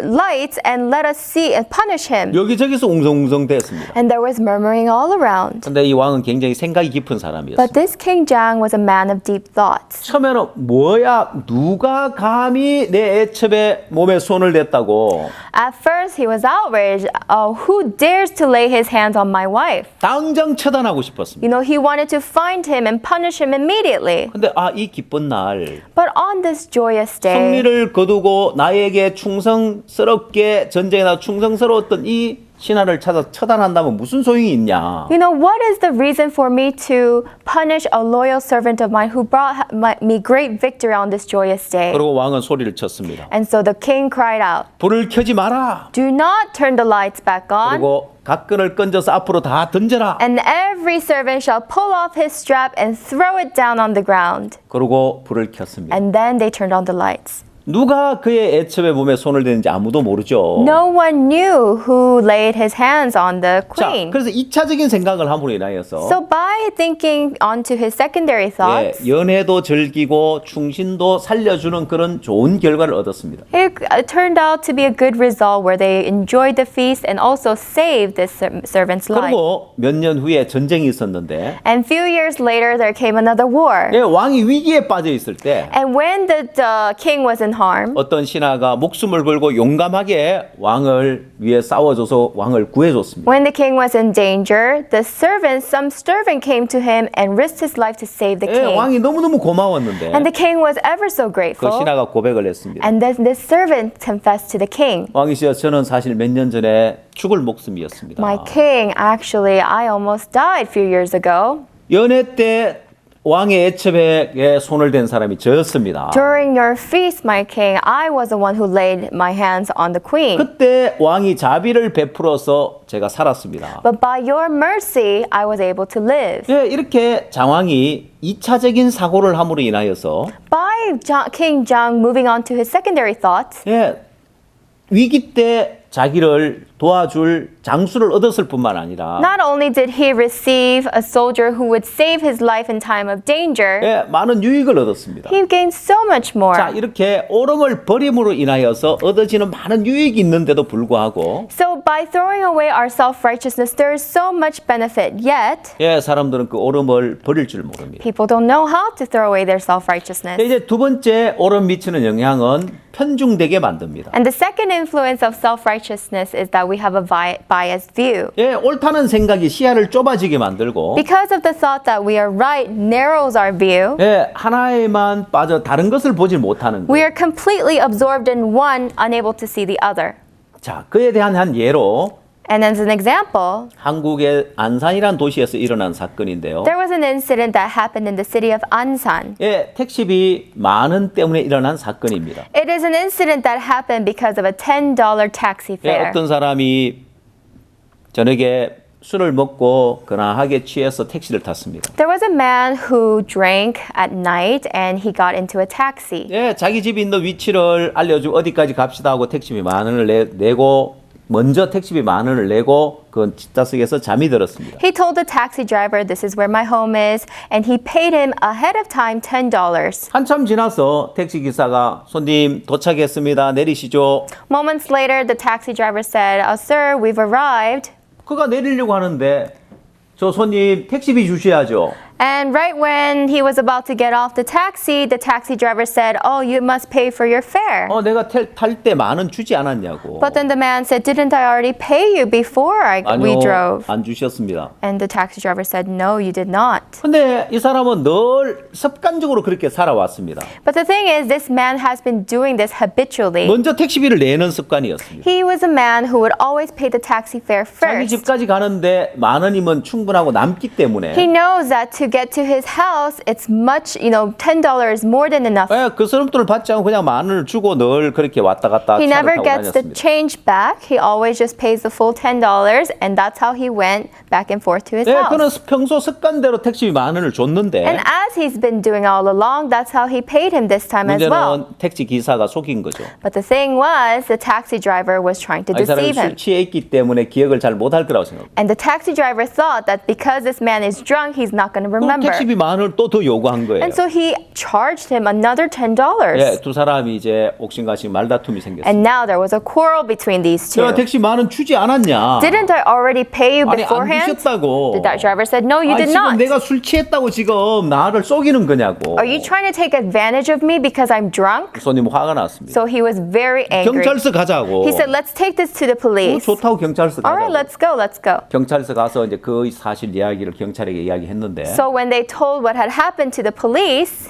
lights and let us see and punish him. 여기저기서 웅성웅성 됐습니다. And there was murmuring all around. 근데 이 왕은 굉장히 생각이 깊은 사람이었어요. But this King Jiang was a man of deep thoughts. 처음에는 뭐야, 누가 감히 내 애첩에 몸에 손을 댔다고. At first, he was outraged. Oh, who dares to lay his hands on my wife? 당장 처단하고 싶었습니다. He wanted to find him and punish him immediately. 근데 이 기쁜 날 But on this joyous day, 승리를 거두고 나에게 충성스럽게 전쟁에 나 충성스러웠던 이 신하를 찾아 처단한다면 무슨 소용이 있냐? what is the reason for me to punish a loyal servant of mine who brought me great victory on this joyous day? 그리고 왕은 소리를 쳤습니다. And so the king cried out, 불을 켜지 마라. do not turn the lights back on. 그리고 각근을 건져서 앞으로 다 던져라. And every servant shall pull off his strap and throw it down on the ground. 그리고 불을 켰습니다. And then they turned on the lights. 누가 그의 애첩의 몸에 손을 대는지 아무도 모르죠. No one knew who laid his hands on the 자, queen. 그래서 2차적인 생각을 함으로 인하여서 So by thinking onto his secondary thoughts, 연애도 즐기고 충신도 살려주는 그런 좋은 결과를 얻었습니다. it turned out to be a good result where they enjoyed the feast and also saved this servant's life. 그리고 몇 년 후에 전쟁이 있었는데 And few years later, there came another war. 왕이 위기에 빠져 있을 때 And when the king was in harm, 어떤 신하가 목숨을 걸고 용감하게 왕을 위해 싸워줘서 왕을 구해줬습니다. when the king was in danger, some servant came to him and risked his life to save the king. 왕이 너무너무 고마웠는데 And the king was ever so 그 grateful. 신하가 고백을 했습니다. And then this servant confessed to the king, 왕이시여, 저는 사실 몇 년 전에 죽을 목숨이었습니다. my king, actually, I almost died a few years ago. 연애 때 왕의 애첩에 손을 댄 사람이 저였습니다. During your feast, my king, I was the one who laid my hands on the queen. 그때 왕이 자비를 베풀어서 제가 살았습니다. But by your mercy, I was able to live. 이렇게 장왕이 2차적인 사고를 함으로 인하여서 By King Jiang moving on to his secondary thoughts, 위기 때 자기를 도와줄 장수를 얻었을 뿐만 아니라 not only did he receive a soldier who would save his life in time of danger, 많은 유익을 얻었습니다. he gained so much more. 자, 이렇게 오름을 버림으로 인하여서 얻어지는 많은 유익이 있는데도 불구하고 So by throwing away our self-righteousness, there is so much benefit. Yet, 사람들은 그 오름을 버릴 줄 모릅니다. people don't know how to throw away their self-righteousness. 이제 두 번째 오름 미치는 영향은 편중되게 만듭니다. And the second influence of self-righteousness self-righteousness is that we have a biased view. 예, 옳다는 생각이 시야를 좁아지게 만들고 Because of the thought that we are right narrows our view, 예, 하나에만 빠져 다른 것을 보질 못하는 we 거예요. are completely absorbed in one, unable to see the other. 자, 그에 대한 한 예로 And as an example, 한국의 안산이라는 도시에서 일어난 사건인데요. there was an incident that happened in the city of Ansan. 예, 택시비 만원 때문에 일어난 사건입니다. It is an incident that happened because of a $10 taxi 예, fare. 어떤 사람이 저녁에 술을 먹고 근하하게 취해서 택시를 탔습니다. There was a man who drank at night and he got into a taxi. 예, 자기 집이 있는 위치를 알려주고 어디까지 갑시다 하고 택시비 만 원을 내고 먼저 택시비 만 원을 내고 그 뒷좌석에서 잠이 들었습니다. He told the taxi driver, "This is where my home is," and he paid him ahead of time $10. 한참 지나서 택시 기사가 손님 도착했습니다. 내리시죠. Moments later, the taxi driver said, "Sir, we've arrived." 그가 내리려고 하는데 저 손님 택시비 주셔야죠. And right when he was about to get off the taxi driver said, "Oh, you must pay for your fare." 내가 탈 때 만 원 주지 않았냐고. But then the man said, "Didn't I already pay you before we 아니요, drove?" 안 주셨습니다. And the taxi driver said, "No, you did not." 근데 이 사람은 늘 습관적으로 그렇게 살아왔습니다. But the thing is, this man has been doing this habitually. 먼저 택시비를 내는 습관이었습니다. He was a man who would always pay the taxi fare 자기 first. 집까지 가는데 만 원이면 충분하고 남기 때문에 He knows that to get to his house, it's much, $10 is more than enough. 그 서름돈을 받지 않고 그냥 만 원을 주고 늘 그렇게 왔다 갔다 He 차를 never 타고 gets the 다녔습니다. change back. He always just pays the full $10, and that's how he went back and forth to his 그는 house. 평소 습관대로 택시비 만 원을 줬는데 And as he's been doing all along, that's how he paid him this time as well. 문제는 택시 기사가 속인 거죠. But the thing was, the taxi driver was trying to 이 사람이 deceive 술 him. 취해 있기 때문에 기억을 잘 못할 거라고 생각합니다. And the taxi driver thought that because this man is drunk, he's not going to 그럼 remember. 택시비 만 원을 또 더 요구한 거예요. And so he charged him another $10. 두 사람이 이제 옥신각신 말다툼이 생겼어요. And now there was a quarrel between these two. 제가 택시 만 원 주지 않았냐? Didn't I already pay you 아니 안 beforehand? 주셨다고. The driver said, "No, you 아니, did 지금 not." 내가 술 취했다고 지금 나를 속이는 거냐고. Are you trying to take advantage of me because I'm drunk? 손님 화가 났습니다. So he was very angry. 경찰서 가자고. He said, "Let's take this to the police." 좋다고 경찰서 All right, 가자고. let's go. 경찰서 가서 이제 그 사실 이야기를 경찰에게 이야기했는데 So when they told what had happened to the police,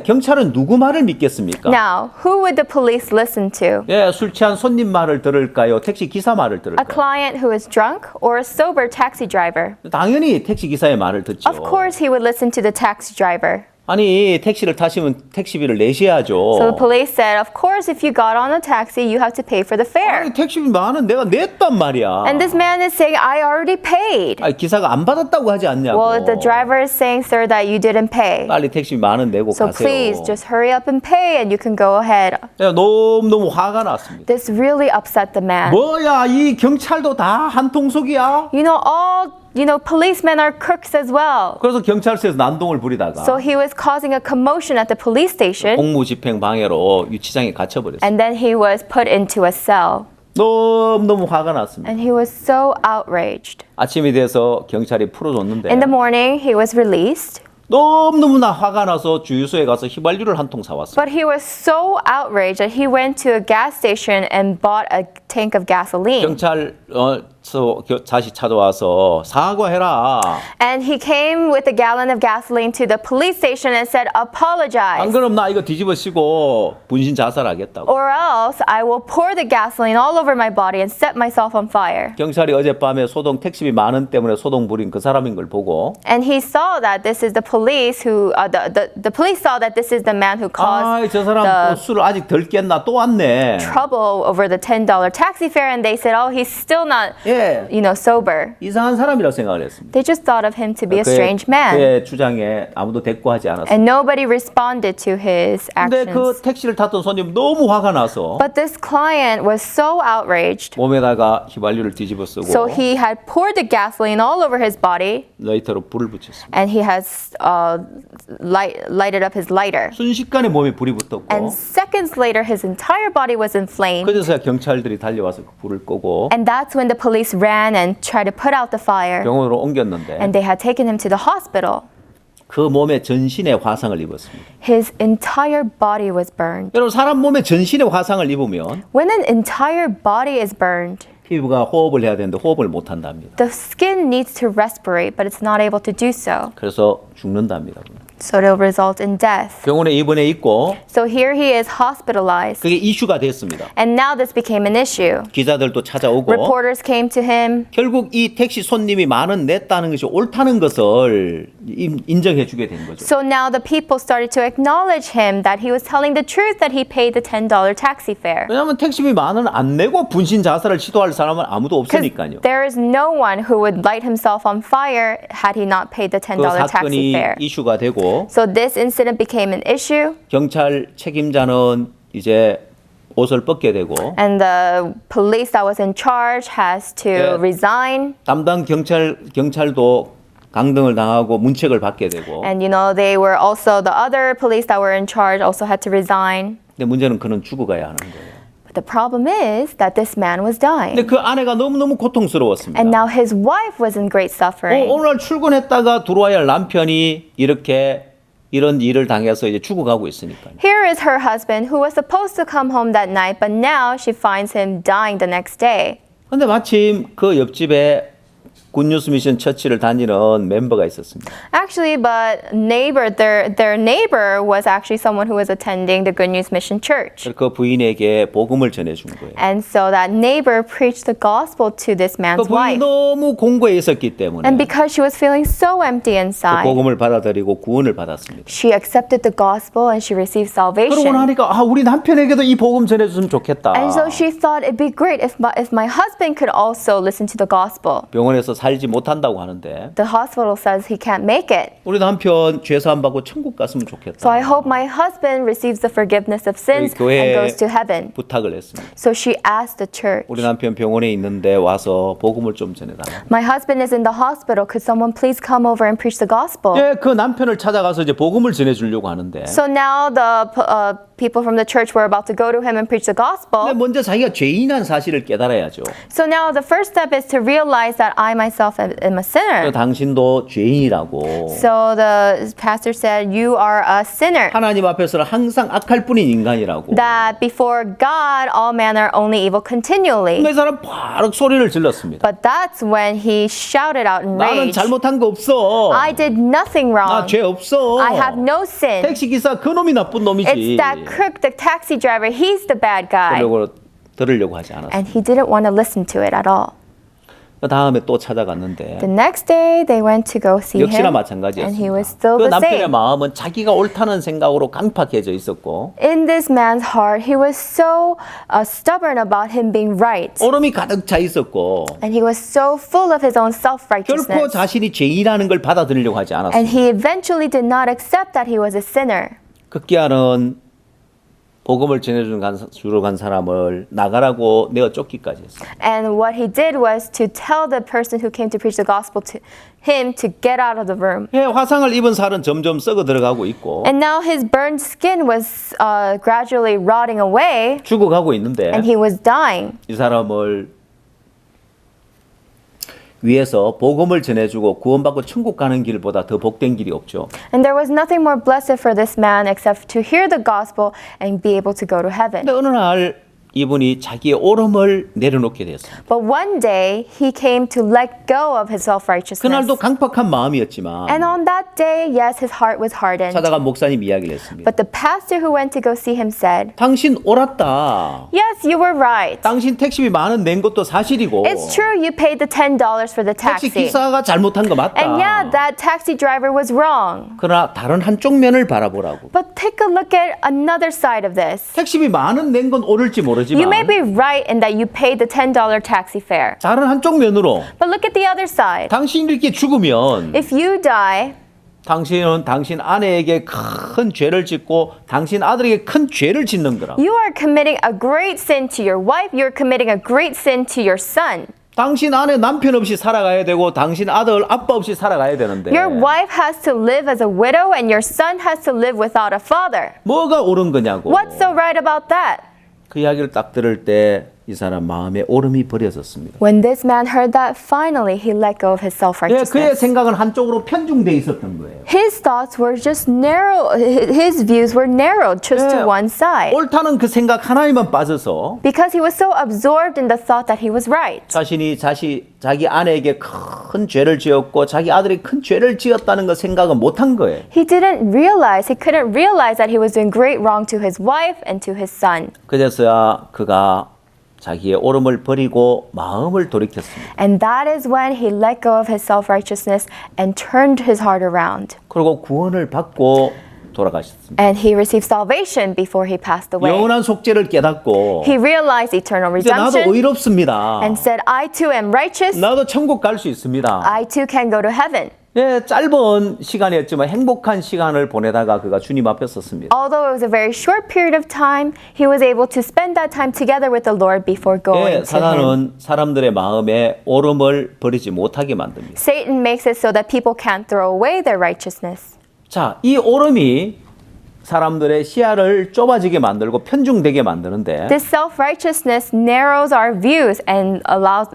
경찰은 누구 말을 믿겠습니까? now who would the police listen to? 술 취한 손님 말을 들을까요? 택시 기사 말을 A 들을까요? client who is drunk or a sober taxi driver? 당연히 택시 기사의 말을 듣죠. Of course he would listen to the taxi driver. 아니 택시를 타시면 택시비를 내셔야죠. So the police said, "Of course, if you got on a taxi, you have to pay for the fare." 아니, 택시비 만원 내가 냈단 말이야. And this man is saying, "I already paid." 아니, 기사가 안 받았다고 하지 않냐고. Well, the driver is saying, "Sir, that you didn't pay. 빨리 택시비 만원 내고 So 가세요. please just hurry up and pay and you can go ahead." 너무너무 화가 났습니다. This really upset the man. 뭐야 이 경찰도 다 한통속이야? Policemen are crooks as well. 그래서 경찰서에서 난동을 부리다가 So he was causing a commotion at the police station 공무집행 방해로 유치장에 갇혀버렸어요. and then he was put into a cell. 너무너무 화가 났습니다. And he was so outraged. 아침이 돼서 경찰이 풀어줬는데 In the morning, he was released. 너무너무나 화가 나서 주유소에 가서 휘발유를 한 통 사왔어요. But he was so outraged that he went to a gas station and bought a tank of gasoline. 경찰서 다시 찾아와서 사과해라. And he came with a gallon of gasoline to the police station and said, 안 "Apologize. 그럼 나 이거 뒤집어쓰고 분신 자살하겠다고. Or else I will pour the gasoline all over my body and set myself on fire." 경찰이 어젯밤에 소동 택시비 만 원 때문에 소동 부린 그 사람인 걸 보고 And he saw that this is the police who, the police saw that this is the man who caused 저 사람 또 the 술을 아직 덜 깼나 또 왔네. trouble over the $10 taxi fare, and they said, "Oh, he's still not, sober." 이상한 사람이라고 생각을 했습니다. They just thought of him to be a strange man. 그의 주장에 아무도 대꾸하지 않았어요. And nobody responded to his 근데 actions. 그 택시를 탔던 손님 너무 화가 나서 But this client was so outraged, 몸에다가 휘발유를 뒤집어 쓰고 so he had poured the gasoline all over his body, 라이터로 불을 붙였습니다. and he has lighted up his lighter. 순식간에 몸에 불이 붙었고 And seconds later, his entire body was inflamed. 그래서 경찰들이 달려와서 그 불을 끄고 And that's when the police ran and tried to put out the fire. 병원으로 옮겼는데 And they had taken him to the hospital. 그 몸의 전신에 화상을 입었습니다. His entire body was burned. 여러분 사람 몸에 전신에 화상을 입으면 When an entire body is burned, 피부가 호흡을 해야 되는데 호흡을 못 한답니다. the skin needs to respirate, but it's not able to do so. 그래서 죽는답니다. So it'll result in death. 병원에 입원해 있고 So here he is hospitalized. 그게 이슈가 됐습니다. And now this became an issue. 기자들도 찾아오고 Reporters came to him. 결국 이 택시 손님이 만 원 냈다는 것이 옳다는 것을 인정해 주게 된 거죠. So now the people started to acknowledge him that he was telling the truth that he paid the $10 taxi fare. 왜냐하면 택시비 만 원 안 내고 분신 자살을 시도할 사람은 아무도 Because 없으니까요. there is no one who would light himself on fire had he not paid the $10 그 taxi 사건이 fare. 이슈가 되고 So this incident became an issue, 경찰 책임자는 이제 옷을 벗게 되고 and the police that was in charge has to Yeah. resign. 담당 경찰도 강등을 당하고 문책을 받게 되고 And they were also, the other police that were in charge also had to resign. 근데 문제는 그는 죽어가야 하는 거예요. But the problem is that this man was dying. 근데 그 아내가 너무너무 고통스러웠습니다. And now his wife was in great suffering. 오늘 출근했다가 들어와야 할 남편이 이런 일을 당해서 이제 죽어가고 있으니까요. Here is her husband who was supposed to come home that night, but now she finds him dying the next day. 근데 마침 그 옆집에 굿뉴스 미션 처치를 다니는 멤버가 있었습니다. Actually, but their neighbor was actually someone who was attending the Good News Mission Church. 그래서 그 부인에게 복음을 전해준 거예요. And so that neighbor preached the gospel to this 그 man's 부인이 wife. 너무 공고해 있었기 때문에 And because she was feeling so empty 그 inside, 복음을 받아들이고 구원을 받았습니다. she accepted the gospel and she received 그러고 salvation. 나니까 우리 남편에게도 이 복음 전해줬으면 좋겠다. And so she thought it'd be great if my husband could also listen to the gospel. 병원에서 살지 못한다고 하는데 The hospital says he can't make it. 우리 남편 죄 사함 받고 천국 갔으면 좋겠다. So I hope my husband receives the forgiveness of sins 저희 교회에 and goes to heaven. 부탁을 했습니다. So she asked the church, 우리 남편 병원에 있는데 와서 복음을 좀 전해달라. my husband is in the hospital. Could someone please come over and preach the gospel? 예, 그 남편을 찾아가서 이제 복음을 전해주려고 하는데 So now the people from the church were about to go to him and preach the 근데 gospel. 먼저 자기가 죄인한 사실을 깨달아야죠. So now the first step is to realize that I myself am a sinner. 당신도 죄인이라고. So the pastor said, you are a sinner. 하나님 앞에서는 항상 악할 뿐인 인간이라고. That before God, all men are only evil continually. 근데 이 사람 바로 소리를 질렀습니다. But that's when he shouted out in 나는 rage. 잘못한 거 없어. I did nothing 나 wrong. 죄 없어. I have no sin. 택시 기사 그놈이 나쁜 놈이지. It's that crook, the taxi driver. He's the bad guy. 들으려고 하지 않았어요. And he didn't want to listen to it at all. 그 다음에 또 찾아갔는데 The next day, they went to go see 역시나 him. And he was 마찬가지였습니다. still 그 the 남편의 same. 마음은 자기가 옳다는 생각으로 강팍해져 있었고 In this man's heart, he was so stubborn about him being right. 오름이 가득 차 있었고 And he was so full of his own 결코 self-righteousness. 자신이 죄인이라는 걸 받아들이려고 하지 And 않았습니다. he eventually did not accept that he was a sinner. 급기야는 복음을 주러 간 사람을 나가라고 내어 쫓기까지 했어요. And what he did was to tell the person who came to preach the gospel to him to get out of the room. 화상을 입은 살은 점점 썩어 들어가고 있고 And now his burned skin was gradually rotting away, 죽어가고 있는데 and he was dying. 이 사람을 위해서 복음을 전해주고 구원받고 천국 가는 길보다 더 복된 길이 없죠. And there was nothing more blessed for this man except to hear the gospel and be able to go to heaven. 근데 어느 날 이분이 자기의 옳음을 내려놓게 됐습니다. But one day he came to let go of his self-righteousness. 그날도 강팍한 마음이었지만 And on that day, yes, his heart was hardened. 찾아간 목사님 이야기를 했습니다. But the pastor who went to go see him said, 당신 옳았다. yes, you were right. 당신 택시비 만 원 낸 것도 사실이고 It's true you paid the $10 for the 택시 taxi. 기사가 잘못한 거 맞다. And yeah, that taxi driver was wrong. 그러나 다른 한쪽 면을 바라보라고. But take a look at another side of this. 택시비 만 원 낸 건 옳을지 모르지만 You may be right in that you paid the $10 taxi fare. 다른 한쪽 면으로 But look at the other side. 당신이 이렇게 죽으면 If you die, 당신은 당신 아내에게 큰 죄를 짓고 당신 아들에게 큰 죄를 짓는 거라. you are committing a great sin to your wife. You're committing a great sin to your son. 당신 아내 남편 없이 살아가야 되고 당신 아들 아빠 없이 살아가야 되는데 Your wife has to live as a widow and your son has to live without a father. 뭐가 옳은 거냐고. What's so right about that? 그 이야기를 딱 들을 때 이 사람 마음에 오름이 버려졌습니다. When this man heard that, finally he let go of his 예, 그의 self-righteousness. 생각은 한쪽으로 편중돼 있었던 거예요. His thoughts were just narrow, his views were narrowed just to one side. 옳다는 그 생각 하나에만 빠져서 Because he was so absorbed in the thought that he was right. 자신이 자기 아내에게 큰 죄를 지었고 자기 아들이 큰 죄를 지었다는 거 생각은 못한 거예요. He couldn't realize that he was doing great wrong to his wife and to his son. 그래서야 그가 자기의 오름을 버리고 마음을 돌이켰습니다. And that is when he let go of his self-righteousness and turned his heart around. 그리고 구원을 받고 돌아가셨습니다. And he received salvation before he passed away. 영원한 속죄를 깨닫고 He realized eternal 이제 나도 redemption 의롭습니다. and said, I too am righteous. 나도 천국 갈 수 있습니다. I too can go to heaven. 예, 짧은 시간이었지만 행복한 시간을 보내다가 그가 주님 앞에 섰습니다. Although it was a very short period of time, he was able to spend that time together with the Lord before going 예, to him. 사단은 사람들의 마음에 오름을 버리지 못하게 만듭니다. Satan makes it so that people can't throw away their righteousness. 자, 이 오름이 사람들의 시야를 좁아지게 만들고 편중되게 만드는데 This self-righteousness narrows our views and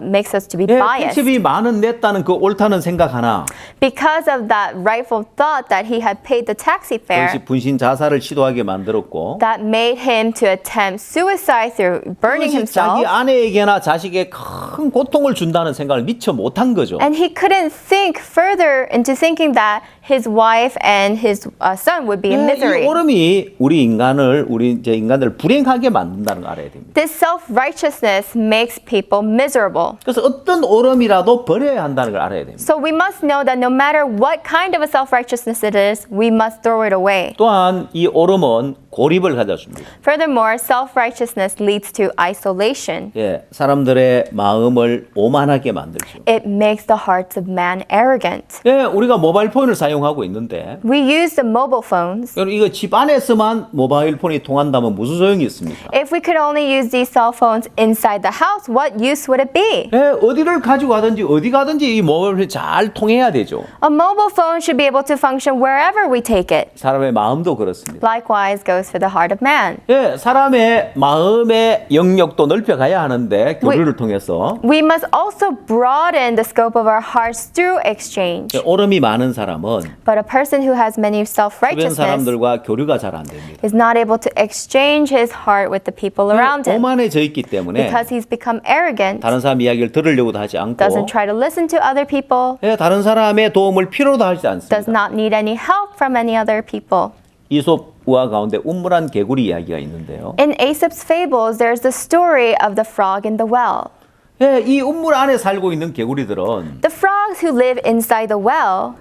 makes us to be 예, biased. 80이 만원 냈다는 그 옳다는 생각 하나 Because of that rightful thought that he had paid the taxi fare, 그것이 분신 자살을 시도하게 만들었고 that made him to attempt suicide through burning 그것이 자기 himself. 아내에게나 자식에 큰 고통을 준다는 생각을 미처 못한 거죠. And he couldn't think further into thinking that his wife and his son would be in 예, misery. 이 오름이 우리 이제 인간을 불행하게 만든다는 걸 알아야 됩니다. This self-righteousness makes people miserable. 그래서 어떤 오름이라도 버려야 한다는 걸 알아야 됩니다. So we must know that no matter what kind of a self-righteousness it is, we must throw it away. 또한 이 오름은 고립을 가져줍니다. Furthermore, self-righteousness leads to isolation. 예, 사람들의 마음을 오만하게 만들죠. It makes the hearts of man arrogant. 예, 우리가 모바일 폰을 사용하고 있는데 We use the mobile phones. 여러분 이거 집 안에서만 모바일 폰이 통한다면 무슨 소용이 있습니까? If we could only use these cell phones inside the house, what use would it be? 예, 어디를 가지고 가든지 어디 가든지 이 모바일 폰이 잘 통해야 되죠. A mobile phone should be able to function wherever we take it. 사람의 마음도 그렇습니다. Likewise goes for the heart of man. 예, 사람의 마음의 영역도 넓혀가야 하는데 교류를 통해서 We must also broaden the scope of our hearts through exchange. 예, 오름이 많은 사람은 But a person who has many 주변 self-righteousness 사람들과 교류가 잘 안 됩니다. is not able to exchange his heart with the people around him 오만해져 있기 때문에 because he's become arrogant, 다른 사람 이야기를 들으려고도 하지 않고 doesn't try to listen to other people, 예, 다른 사람의 도움을 필요도 하지 does 않습니다. not need any help from any other people. 이솝 우화 가운데 우물한 개구리 이야기가 있는데요. In Aesop's fables, there's the story of the frog in the well. 예, 이 우물 안에 살고 있는 개구리들은 The frogs who live inside the well,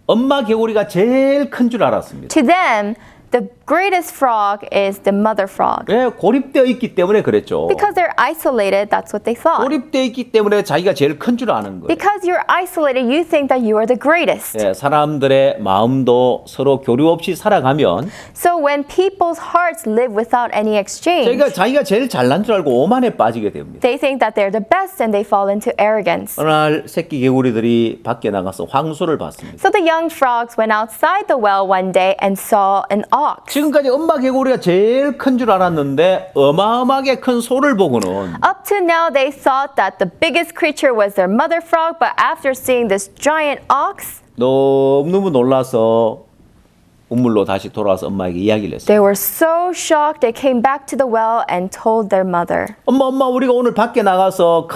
엄마 개구리가 제일 큰 줄 알았습니다. to them, the greatest frog is the mother frog. 예, 고립되어 있기 때문에 그랬죠. Because they're isolated, that's what they thought. 고립되어 있기 때문에 자기가 제일 큰 줄 아는 거예요. Because you're isolated, you think that you are the greatest. 예, 사람들의 마음도 서로 교류 없이 살아가면 So when people's hearts live without any exchange, 자기가 제일 잘난 줄 알고 오만에 빠지게 됩니다. they think that they're the best and they fall into arrogance. 어느 날 새끼 개구리들이 밖에 나가서 황소를 봤습니다. So the young frogs went outside the well one day and saw an ox. 지금까지 엄마 개구리가 제일 큰 줄 알았는데 어마어마하게 큰 소를 보고는 Up to now, they thought that the biggest creature was their mother frog, but after seeing this giant ox, 너무너무 놀라서 우물로 다시 돌아와서 엄마에게 이야기를 했어요. they were so shocked they came back to the well and told their mother, 엄마 우리가 오늘 밖에 나가서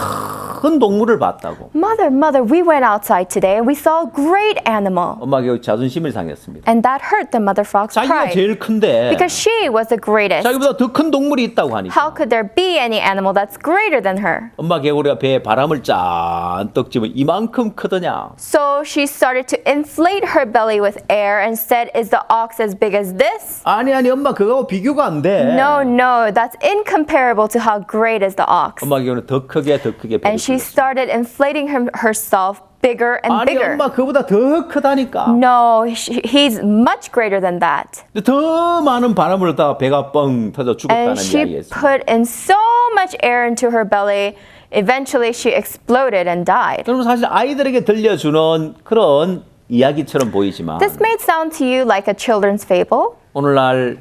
큰 동물을 봤다고. Mother, we went outside today and we saw a great animal. 엄마가 자존심을 상했습니다. And that hurt the mother frog's 자기가 pride 제일 큰데 because she was the greatest. 자기보다 더 큰 동물이 있다고 하니까 How could there be any animal that's greater than her? 엄마 개구리가 배에 바람을 짠뜩 쥐면 이만큼 크더냐. So she started to inflate her belly with air and said, Is the ox as big as this? 아니 엄마 그거하고 비교가 안 돼. No, that's incomparable to how great is the ox. 엄마 개구리는 더 크게 배를 And she 불렀어요. started inflating herself bigger and 아니 bigger. 엄마 그보다 더 크다니까. No, he's much greater than that. 더 많은 바람을 넣다가 배가 뻥 터져 죽었다는 And she 이야기였습니다. put in so much air into her belly. Eventually, she exploded and died. 여러분 사실 아이들에게 들려주는 그런 이야기처럼 보이지만 This may sound to you like a children's fable. 오늘날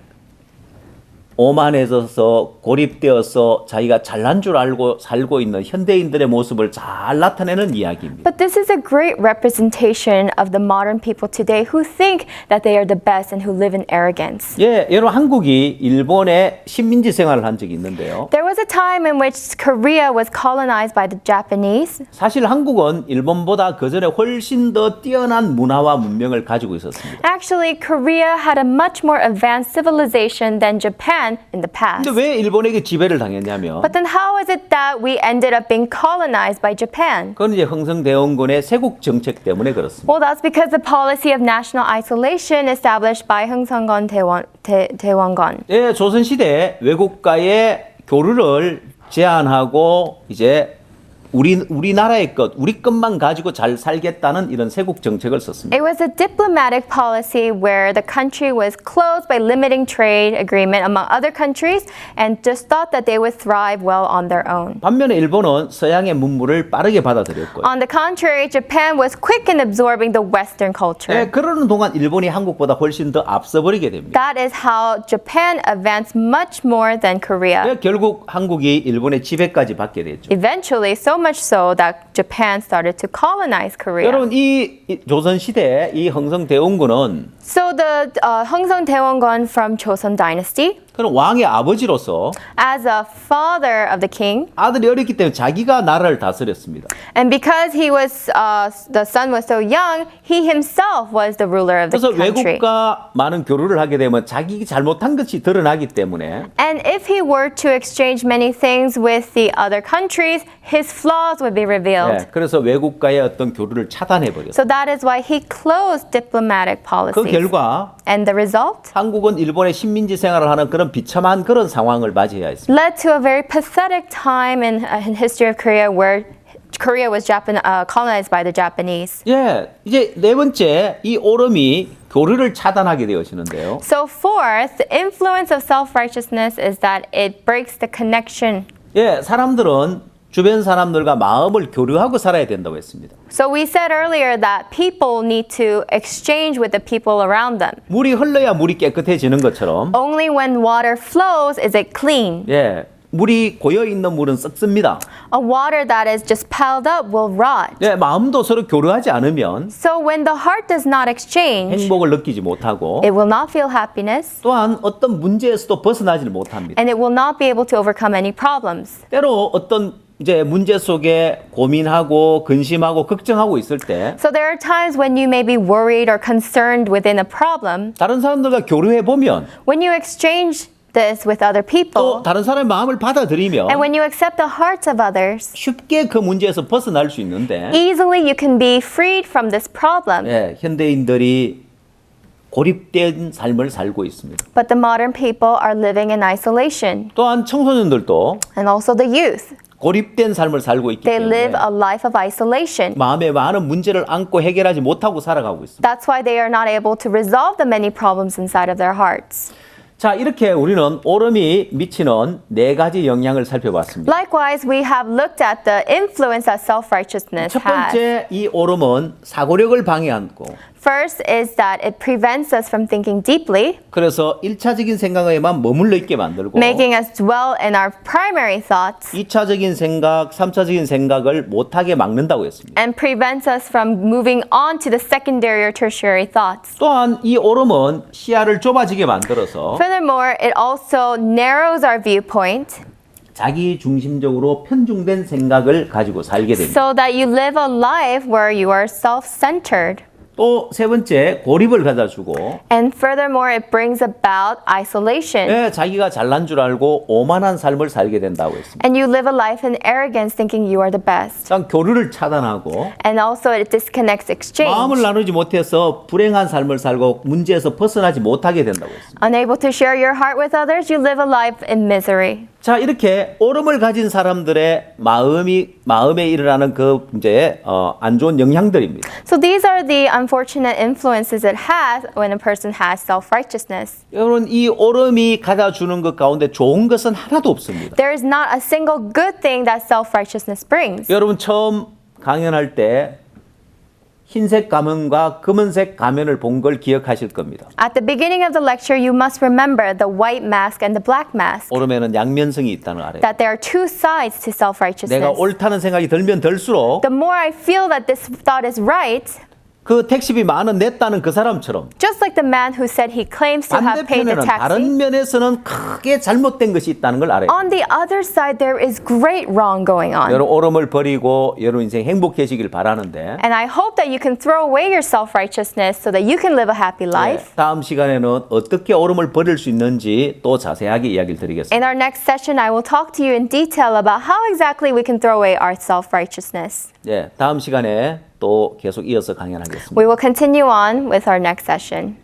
오만해져서 고립되어서 자기가 잘난 줄 알고 살고 있는 현대인들의 모습을 잘 나타내는 이야기입니다. But this is a great representation of the modern people today who think that they are the best and who live in arrogance. 예, 여러분 한국이 일본에 식민지 생활을 한 적이 있는데요. There was a time in which Korea was colonized by the Japanese. 사실 한국은 일본보다 그전에 훨씬 더 뛰어난 문화와 문명을 가지고 있었습니다. Actually, Korea had a much more advanced civilization than Japan in the past. 근데 왜 일본에게 지배를 당했냐면 But then how is it that we ended up being colonized by Japan? 그건 이제 흥성대원군의 세국 정책 때문에 그렇습니다. Well, that's because the policy of national isolation established by 흥성건 대원건. 예, 조선시대 외국과의 교류를 제한하고 이제 우리나라의 것, 우리 것만 가지고 잘 살겠다는 이런 세국 정책을 썼습니다. It was a diplomatic policy where the country was closed by limiting trade agreement among other countries and just thought that they would thrive well on their own. 반면에 일본은 서양의 문물을 빠르게 받아들였고요. On the contrary, Japan was quick in absorbing the Western culture. 예, 그러는 동안 일본이 한국보다 훨씬 더 앞서버리게 됩니다. That is how Japan advanced much more than Korea. 예, 결국 한국이 일본의 지배까지 받게 됐죠. Eventually, so much so that Japan started to colonize Korea. 여러분 이 조선시대 이 흥성대원군은 So the Hongseong Daewongun from Joseon Dynasty, 그런 왕의 아버지로서 as a father of the king, 아들이 어렸기 때문에 자기가 나라를 다스렸습니다. and because he was the son was so young, he himself was the ruler of the 그래서 country. 외국과 많은 교류를 하게 되면 자기 잘못한 것이 드러나기 때문에 And if he were to exchange many things with the other countries, his flaws would be revealed. 예, 그래서 외국과의 어떤 교류를 차단해 버렸어요. So that is why he closed diplomatic 그 policies. 결과 And the result 한국은 일본의 식민지 생활을 하는 그런 비참한 그런 상황을 맞이해야 했습니다. led to a very pathetic time in history of Korea where Korea was colonized by the Japanese. 예, 이제 네 번째 이 오름이 교류를 차단하게 되어지는데요. So fourth, the influence of self-righteousness is that it breaks the connection. 예, 사람들은 주변 사람들과 마음을 교류하고 살아야 된다고 했습니다. So we said earlier that people need to exchange with the people around them. 물이 흘러야 물이 깨끗해지는 것처럼 Only when water flows is it clean. 예, 물이 고여 있는 물은 썩습니다. A water that is just piled up will rot. 예, 마음도 서로 교류하지 않으면 So when the heart does not exchange, 행복을 느끼지 못하고 it will not feel happiness 또한 어떤 문제에서도 벗어나지를 못합니다. and it will not be able to overcome any problems. 때로 어떤 이제 문제 속에 고민하고 근심하고 걱정하고 있을 때 So there are times when you may be worried or concerned within a problem. 다른 사람들과 교류해 보면 When you exchange this with other 또 people 다른 사람의 마음을 받아들이면 and when you accept the hearts of others, 쉽게 그 문제에서 벗어날 수 있는데 easily you can be freed from this problem. 예, 현대인들이 고립된 삶을 살고 있습니다. But the modern people are living in isolation, 또한 청소년들도 and also the youth. 고립된 삶을 살고 있기 They 때문에 live a life of isolation. 마음에 많은 문제를 안고 해결하지 못하고 살아가고 있습니다. That's why they are not able to resolve the many problems inside of their hearts. 자, 이렇게 우리는 오름이 미치는 네 가지 영향을 살펴봤습니다. Likewise, we have looked at the influence that self-righteousness 첫 has. 번째 이 오름은 사고력을 방해하고 First is that it prevents us from thinking deeply, 그래서 1차적인 생각에만 머물러 있게 만들고 making us dwell in our primary thoughts, 2차적인 생각, 3차적인 생각을 못하게 막는다고 했습니다. and prevents us from moving on to the secondary or tertiary thoughts. 또한 이 오름은 시야를 좁아지게 만들어서 Furthermore, it also narrows our viewpoint 자기 중심적으로 편중된 생각을 가지고 살게 됩니다. so that you live a life where you are self-centered. 또 세 번째 고립을 가져주고 And furthermore, it brings about isolation. 예, 자기가 잘난 줄 알고 오만한 삶을 살게 된다고 했습니다. And you live a life in arrogance thinking you are the best. 또 교류를 차단하고 And also it disconnects exchange. 마음을 나누지 못해서 불행한 삶을 살고 문제에서 벗어나지 못하게 된다고 했습니다. Unable to share your heart with others, you live a life in misery. 자, 이렇게 오름을 가진 사람들의 마음에 일어나는 그 이제 안 좋은 영향들입니다. So these are the unfortunate influences it has when a person has self-righteousness. 여러분 이 오름이 가져주는 것 가운데 좋은 것은 하나도 없습니다. There is not a single good thing that self-righteousness brings. 여러분 처음 강연할 때 흰색 가면과 검은색 가면을 본 걸 기억하실 겁니다. At the beginning of the lecture, you must remember the white mask and the black mask. 오름에는 양면성이 있다는 걸 알아요. That there are two sides to 내가 self-righteousness. 옳다는 생각이 들면 들수록 The more I feel that this thought is right, 그 택시비 10,000원 냈다는 그 사람처럼 just like the man who said he claims to have paid the 반대편에는 taxi, 다른 면에서는 크게 잘못된 것이 있다는 걸 알아요. on the other side there is great wrong going on. 여러분 오름을 버리고 여러분 인생 행복해지길 바라는데 And I hope that you can throw away your self-righteousness so that you can live a happy life. 다음 시간에는 어떻게 오름을 버릴 수 있는지 또 자세하게 이야기를 드리겠습니다. In our next session, I will talk to you in detail about how exactly we can throw away our self-righteousness. 다음 시간에 또 계속 이어서 강연하겠습니다. We will continue on with our next session.